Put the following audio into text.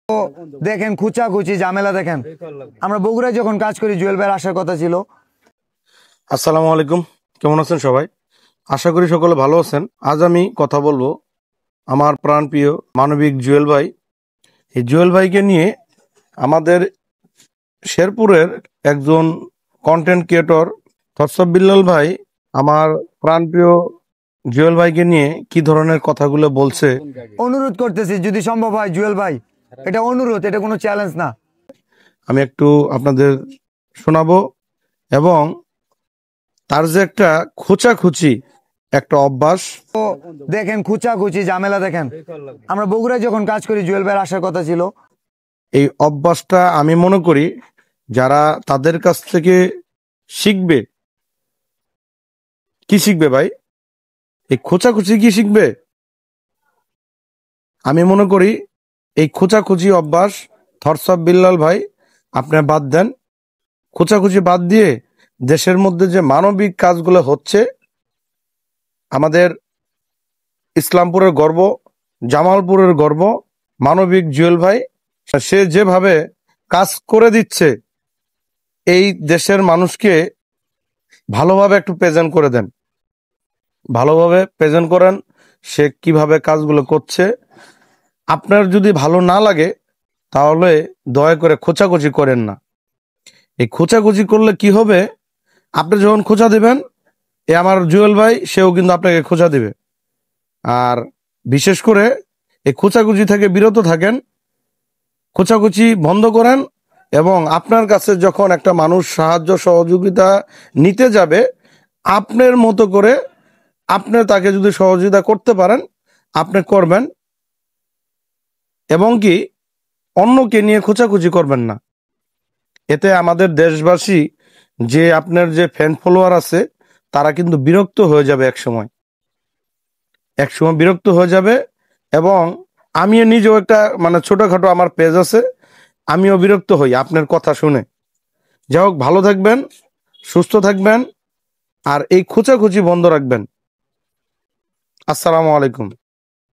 তো দেখেন খুচাখুচি ঝামেলা দেখেন। আমরা বগুড়ায় যখন কাজ করি জুয়েল ভাইয়ের আসার কথা ছিল। আসসালামু আলাইকুম, কেমন আছেন সবাই? আশা করি সকলে ভালো আছেন। আজ আমি কথা বলবো আমার প্রাণপ্রিয় মানবিক জুয়েল ভাই। এই জুয়েল ভাইকে নিয়ে আমাদের শেরপুরের একজন কন্টেন্ট ক্রিয়েটর তসফ বিল্লাল ভাই আমার প্রাণপ্রিয় জুয়েল ভাইকে নিয়ে কি ধরনের কথাগুলো বলছে। অনুরোধ করতেছি যদি সম্ভব হয় জুয়েল ভাই, এটা অনুরোধ, এটা কোনো চ্যালেঞ্জ না। আমি একটু আপনাদের শোনাবো এবং তার যে একটা খোঁচাখুচি একটা অভ্যাস। তো দেখেন খুচাখুচি ঝামেলা দেখেন। আমরা বগুড়ায় যখন কাজ করি জুয়েল ভাইয়ের আসার কথা ছিল। এই অভ্যাসটা আমি মনে করি যারা তাদের কাছ থেকে শিখবে। কি শিখবে ভাই? এই খোঁচাখুচি কি শিখবে? আমি মনে করি এই খোঁচাখুচি অভ্যাস থরসব বিল্লাল ভাই আপনি বাদ দেন। খোঁচাখুচি বাদ দিয়ে দেশের মধ্যে যে মানবিক কাজগুলো হচ্ছে, আমাদের ইসলামপুরের গর্ব, জামালপুরের গর্ব মানবিক জুয়েল ভাই, সে যেভাবে কাজ করে দিচ্ছে এই দেশের মানুষকে ভালোভাবে একটু প্রেজেন্ট করে দেন, ভালোভাবে প্রেজেন্ট করেন সে কিভাবে কাজগুলো করছে। আপনার যদি ভালো না লাগে তাহলে দয়া করে খোঁচাখুচি করেন না। এই খোঁচাখুচি করলে কি হবে, আপনি যখন খোঁচা দিবেন এ আমার জুয়েল ভাই সেও কিন্তু আপনাকে খোঁচা দিবে। আর বিশেষ করে এই খোঁচাখুচি থেকে বিরত থাকেন, খোঁচাখুচি বন্ধ করেন এবং আপনার কাছে যখন একটা মানুষ সাহায্য সহযোগিতা নিতে যাবে আপনার মতো করে আপনি তাকে যদি সহযোগিতা করতে পারেন আপনি করবেন, এবং কি অন্যকে নিয়ে খোঁচাখুচি করবেন না। এতে আমাদের দেশবাসী যে আপনার যে ফ্যান ফলোয়ার আছে তারা কিন্তু বিরক্ত হয়ে যাবে, একসময় বিরক্ত হয়ে যাবে। এবং আমিও নিজেও একটা ছোটখাটো আমার পেজ আছে, আমিও বিরক্ত হই আপনার কথা শুনে। যাই হোক, ভালো থাকবেন, সুস্থ থাকবেন আর এই খোঁচাখুচি বন্ধ রাখবেন। আসসালামু আলাইকুম।